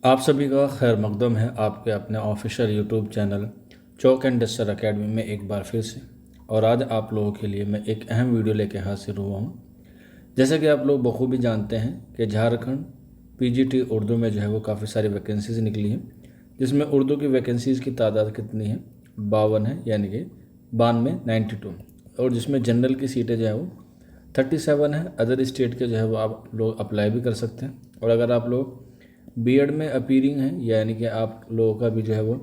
आप सभी का खैर मकदम है आपके अपने official YouTube channel chalk and duster academy में एक बार फिर से। और आज आप लोगों के लिए मैं एक अहम वीडियो लेके हाजिर हुआ हूँ। जैसे कि आप लोग बखूबी जानते हैं कि झारखंड पीजीटी उर्दू में जो है वो काफ़ी सारी वैकेंसीज़ निकली हैं, जिसमें उर्दू की वैकेंसीज़ की तादाद कितनी है, 52 है, यानी कि 92 और जिसमें जनरल की सीटें जो है वो 37 है। अदर स्टेट के जो है वो आप लोग अप्लाई भी कर सकते हैं। और अगर आप लोग बीएड में अपीयरिंग है, यानी कि आप लोगों का भी जो है वो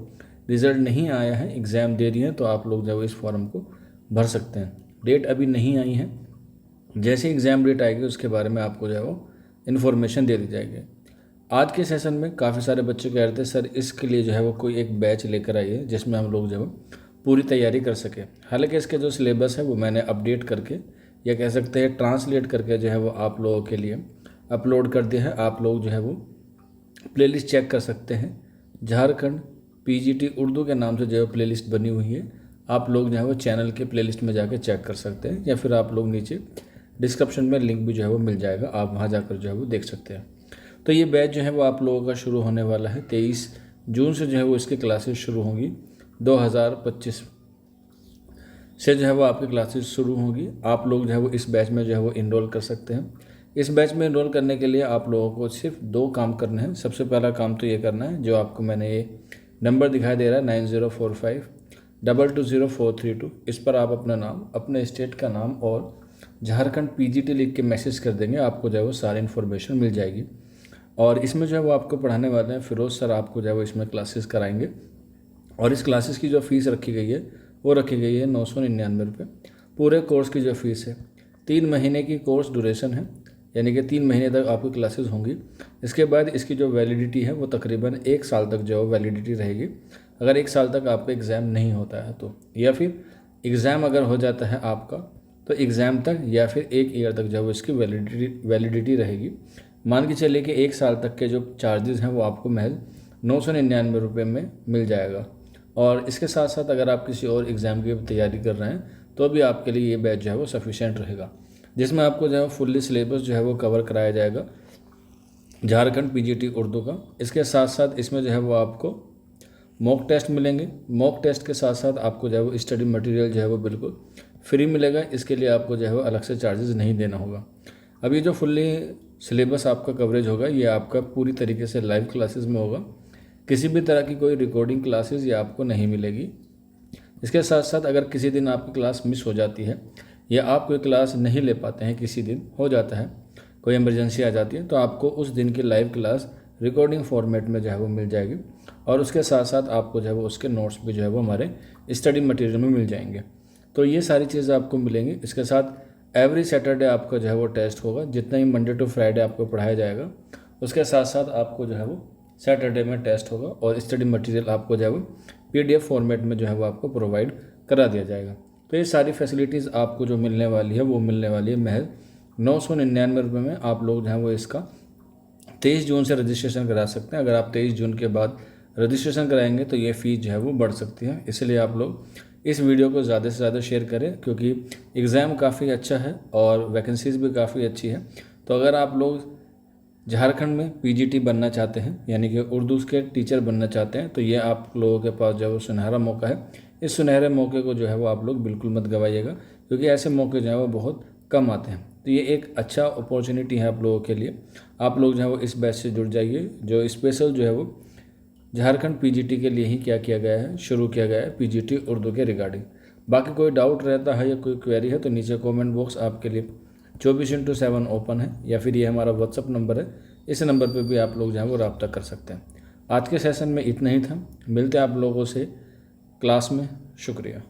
रिज़ल्ट नहीं आया है, एग्ज़ाम दे रही हैं, तो आप लोग जो है वो इस फॉर्म को भर सकते हैं। डेट अभी नहीं आई है, जैसे एग्ज़ाम डेट आएगी उसके बारे में आपको जो है वो इन्फॉर्मेशन दे दी जाएगी। आज के सेशन में काफ़ी सारे बच्चे कह रहे थे सर इसके लिए जो है वो कोई एक बैच लेकर आइए जिसमें हम लोग जो है पूरी तैयारी कर सकें। हालांकि इसके जो सिलेबस है वो मैंने अपडेट करके या कह सकते हैं ट्रांसलेट करके जो है वो आप लोगों के लिए अपलोड कर दिया है। आप लोग जो है वो प्लेलिस्ट चेक कर सकते हैं। झारखंड पीजीटी उर्दू के नाम से जो है प्लेलिस्ट बनी हुई है, आप लोग जो है वो चैनल के प्लेलिस्ट में जाकर चेक कर सकते हैं, या फिर आप लोग नीचे डिस्क्रिप्शन में लिंक भी जो है वो मिल जाएगा, आप वहाँ जाकर जो है वो देख सकते हैं। तो ये बैच जो है वो आप लोगों का शुरू होने वाला है 23 जून से जो है वो इसकी क्लासेस शुरू होंगी। 2025 से जो है वो आपकी क्लासेस शुरू होंगी। आप लोग जो है वो इस बैच में जो है वो इनरोल कर सकते हैं। इस बैच में इनरोल करने के लिए आप लोगों को सिर्फ 2 काम करने हैं। सबसे पहला काम तो ये करना है, जो आपको मैंने ये नंबर दिखाई दे रहा है 9045220432, इस पर आप अपना नाम, अपने स्टेट का नाम और झारखंड पीजीटी लिख के मैसेज कर देंगे। आपको जो है वो सारी इन्फॉर्मेशन मिल जाएगी। और इसमें जो है वो आपको पढ़ाने वाले हैं फिरोज़ सर, आपको जो है वो इसमें क्लासेस कराएंगे। और इस क्लासेस की जो फ़ीस रखी गई है वो रखी गई है 999 रुपये। पूरे कोर्स की जो फ़ीस है, 3 महीने की कोर्स ड्यूरेशन है, यानी कि 3 महीने तक आपकी क्लासेस होंगी। इसके बाद इसकी जो वैलिडिटी है वो तकरीबन 1 साल तक जो है वैलिडिटी रहेगी। अगर 1 साल तक आपका एग्ज़ाम नहीं होता है तो, या फिर एग्ज़ाम अगर हो जाता है आपका तो एग्ज़ाम तक या फिर 1 ईयर तक जो है इसकी वैलिडिटी रहेगी। मान के चलिए कि 1 साल तक के जो चार्जेस हैं वो आपको महज 999 रुपये में मिल जाएगा। और इसके साथ साथ अगर आप किसी और एग्ज़ाम की तैयारी कर रहे हैं तो भी आपके लिए ये बैच जो है वो सफिशेंट रहेगा, जिसमें आपको जो है फुल्ली सिलेबस जो है वो कवर कराया जाएगा झारखंड पीजीटी उर्दू का। इसके साथ साथ इसमें जो है वो आपको मॉक टेस्ट मिलेंगे। मॉक टेस्ट के साथ साथ आपको जो है वो स्टडी मटेरियल जो है वो बिल्कुल फ्री मिलेगा। इसके लिए आपको जो है वो अलग से चार्जेस नहीं देना होगा। अब ये जो फुल्ली सिलेबस आपका कवरेज होगा ये आपका पूरी तरीके से लाइव क्लासेस में होगा। किसी भी तरह की कोई रिकॉर्डिंग क्लासेस ये आपको नहीं मिलेगी। इसके साथ साथ अगर किसी दिन आपकी क्लास मिस हो जाती है या आप कोई क्लास नहीं ले पाते हैं, किसी दिन हो जाता है, कोई इमरजेंसी आ जाती है, तो आपको उस दिन की लाइव क्लास रिकॉर्डिंग फॉर्मेट में जो है वो मिल जाएगी। और उसके साथ साथ आपको जो है वो उसके नोट्स भी जो है वो हमारे स्टडी मटेरियल में मिल जाएंगे। तो ये सारी चीज़ें आपको मिलेंगी। इसके साथ एवरी सैटरडे आपका जो है वो टेस्ट होगा। जितना ही मंडे टू फ्राइडे आपको पढ़ाया जाएगा, उसके साथ साथ आपको जो है वो सैटरडे में टेस्ट होगा और स्टडी मटेरियल आपको जो है वो PDF फॉर्मेट में जो है वो आपको प्रोवाइड करा दिया जाएगा। तो ये सारी फैसिलिटीज़ आपको जो मिलने वाली है वो मिलने वाली है महज 999 रुपये में। आप लोग जो है वो इसका 23 जून से रजिस्ट्रेशन करा सकते हैं। अगर आप 23 जून के बाद रजिस्ट्रेशन कराएंगे तो ये फ़ीस जो है वो बढ़ सकती है। इसलिए आप लोग इस वीडियो को ज़्यादा से ज़्यादा शेयर करें, क्योंकि एग्ज़ाम काफ़ी अच्छा है और वैकेंसीज़ भी काफ़ी अच्छी है। तो अगर आप लोग झारखंड में पीजीटी बनना चाहते हैं, यानी कि उर्दू के टीचर बनना चाहते हैं, तो ये आप लोगों के पास जो है वो सुनहरा मौका है। इस सुनहरे मौके को जो है वो आप लोग बिल्कुल मत गवाइएगा, क्योंकि ऐसे मौके जो है वो बहुत कम आते हैं। तो ये एक अच्छा अपॉर्चुनिटी है आप लोगों के लिए। आप लोग जो है वो इस बैच से जुड़ जाइए, जो स्पेशल जो है वो झारखंड पीजीटी के लिए ही क्या किया गया है, शुरू किया गया है पीजीटी उर्दू के रिगार्डिंग। बाकी कोई डाउट रहता है या कोई क्वेरी है तो नीचे कमेंट बॉक्स आपके लिए 24/7 ओपन है, या फिर ये हमारा व्हाट्सअप नंबर है, इस नंबर पे भी आप लोग जो है वो रब्ता कर सकते हैं। आज के सेशन में इतना ही था। मिलते हैं आप लोगों से क्लास में। शुक्रिया।